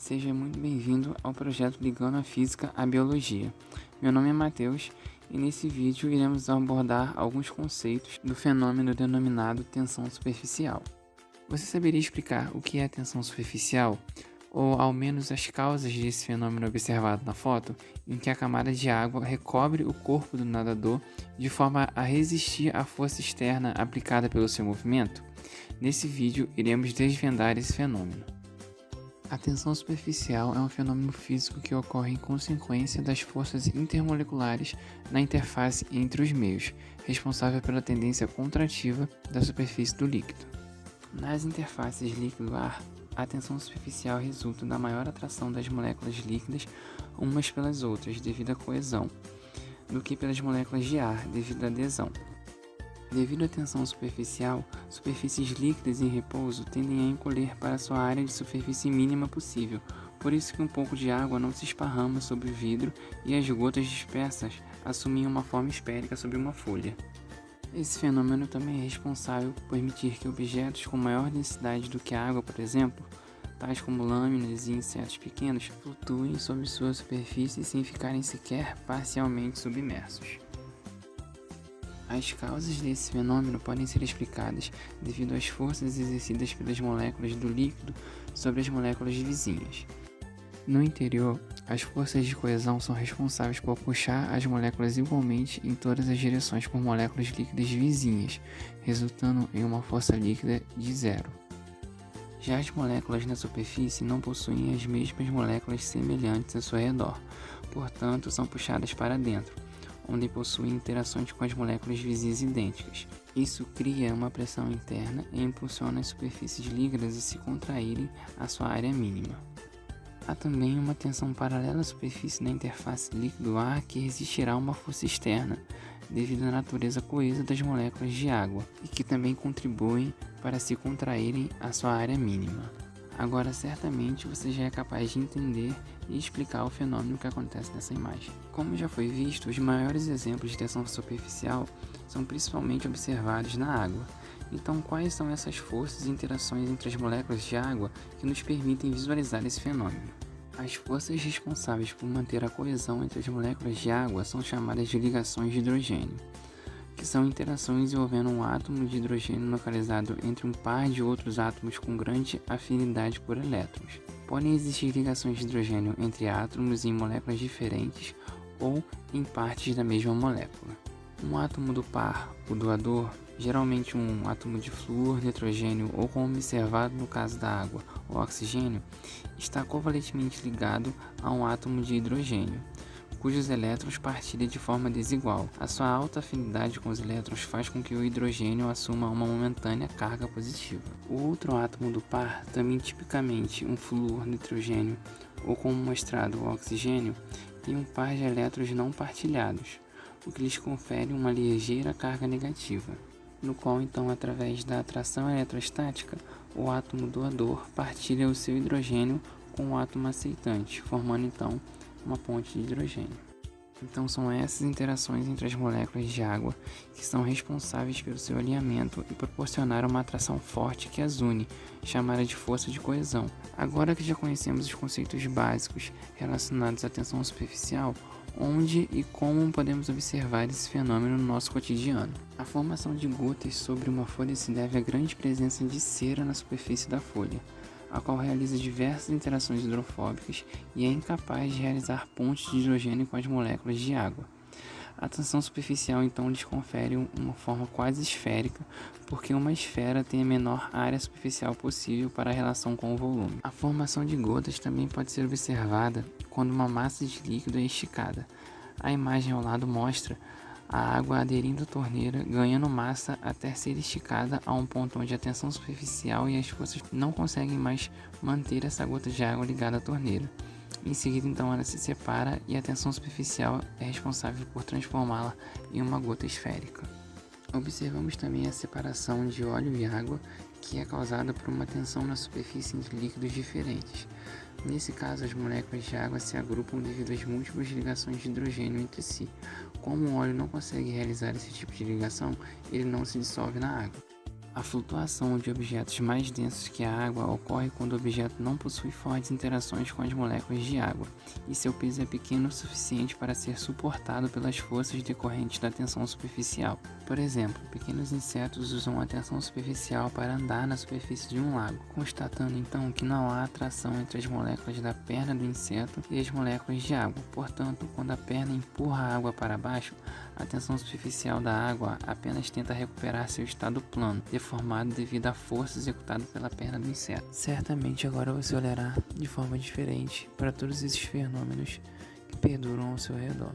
Seja muito bem-vindo ao projeto Ligando a Física à Biologia. Meu nome é Matheus e nesse vídeo iremos abordar alguns conceitos do fenômeno denominado tensão superficial. Você saberia explicar o que é tensão superficial? Ou ao menos as causas desse fenômeno observado na foto, em que a camada de água recobre o corpo do nadador de forma a resistir à força externa aplicada pelo seu movimento? Nesse vídeo iremos desvendar esse fenômeno. A tensão superficial é um fenômeno físico que ocorre em consequência das forças intermoleculares na interface entre os meios, responsável pela tendência contrativa da superfície do líquido. Nas interfaces líquido-ar, a tensão superficial resulta da maior atração das moléculas líquidas umas pelas outras devido à coesão, do que pelas moléculas de ar devido à adesão. Devido à tensão superficial, superfícies líquidas em repouso tendem a encolher para sua área de superfície mínima possível, por isso que um pouco de água não se esparrama sobre o vidro e as gotas dispersas assumem uma forma esférica sobre uma folha. Esse fenômeno também é responsável por permitir que objetos com maior densidade do que a água, por exemplo, tais como lâminas e insetos pequenos, flutuem sobre sua superfície sem ficarem sequer parcialmente submersos. As causas desse fenômeno podem ser explicadas devido às forças exercidas pelas moléculas do líquido sobre as moléculas vizinhas. No interior, as forças de coesão são responsáveis por puxar as moléculas igualmente em todas as direções por moléculas líquidas vizinhas, resultando em uma força líquida de zero. Já as moléculas na superfície não possuem as mesmas moléculas semelhantes ao seu redor, portanto são puxadas para dentro, onde possuem interações com as moléculas vizinhas idênticas. Isso cria uma pressão interna e impulsiona as superfícies líquidas a se contraírem à sua área mínima. Há também uma tensão paralela à superfície na interface líquido-ar que resistirá a uma força externa, devido à natureza coesa das moléculas de água, e que também contribuem para se contraírem à sua área mínima. Agora, certamente, você já é capaz de entender e explicar o fenômeno que acontece nessa imagem. Como já foi visto, os maiores exemplos de tensão superficial são principalmente observados na água. Então, quais são essas forças e interações entre as moléculas de água que nos permitem visualizar esse fenômeno? As forças responsáveis por manter a coesão entre as moléculas de água são chamadas de ligações de hidrogênio, que são interações envolvendo um átomo de hidrogênio localizado entre um par de outros átomos com grande afinidade por elétrons. Podem existir ligações de hidrogênio entre átomos em moléculas diferentes ou em partes da mesma molécula. Um átomo do par, o doador, geralmente um átomo de flúor, nitrogênio ou, como observado no caso da água, o oxigênio, está covalentemente ligado a um átomo de hidrogênio, cujos elétrons partilham de forma desigual. A sua alta afinidade com os elétrons faz com que o hidrogênio assuma uma momentânea carga positiva. O outro átomo do par, também tipicamente um flúor, nitrogênio ou, como mostrado, o oxigênio, tem um par de elétrons não partilhados, o que lhes confere uma ligeira carga negativa, no qual então, através da atração eletrostática, o átomo doador partilha o seu hidrogênio com o átomo aceitante, formando então uma ponte de hidrogênio. Então são essas interações entre as moléculas de água que são responsáveis pelo seu alinhamento e proporcionar uma atração forte que as une, chamada de força de coesão. Agora que já conhecemos os conceitos básicos relacionados à tensão superficial, onde e como podemos observar esse fenômeno no nosso cotidiano? A formação de gotas sobre uma folha se deve à grande presença de cera na superfície da folha, a qual realiza diversas interações hidrofóbicas e é incapaz de realizar pontes de hidrogênio com as moléculas de água. A tensão superficial então lhes confere uma forma quase esférica, porque uma esfera tem a menor área superficial possível para a relação com o volume. A formação de gotas também pode ser observada quando uma massa de líquido é esticada. A imagem ao lado mostra a água aderindo à torneira, ganhando massa até ser esticada a um ponto onde a tensão superficial e as forças não conseguem mais manter essa gota de água ligada à torneira. Em seguida, então, ela se separa e a tensão superficial é responsável por transformá-la em uma gota esférica. Observamos também a separação de óleo e água, que é causada por uma tensão na superfície entre líquidos diferentes. Nesse caso, as moléculas de água se agrupam devido às múltiplas ligações de hidrogênio entre si. Como o óleo não consegue realizar esse tipo de ligação, ele não se dissolve na água. A flutuação de objetos mais densos que a água ocorre quando o objeto não possui fortes interações com as moléculas de água e seu peso é pequeno o suficiente para ser suportado pelas forças decorrentes da tensão superficial. Por exemplo, pequenos insetos usam a tensão superficial para andar na superfície de um lago, constatando então que não há atração entre as moléculas da perna do inseto e as moléculas de água. Portanto, quando a perna empurra a água para baixo, a tensão superficial da água apenas tenta recuperar seu estado plano, deformado devido à força executada pela perna do inseto. Certamente agora você olhará de forma diferente para todos esses fenômenos que perduram ao seu redor.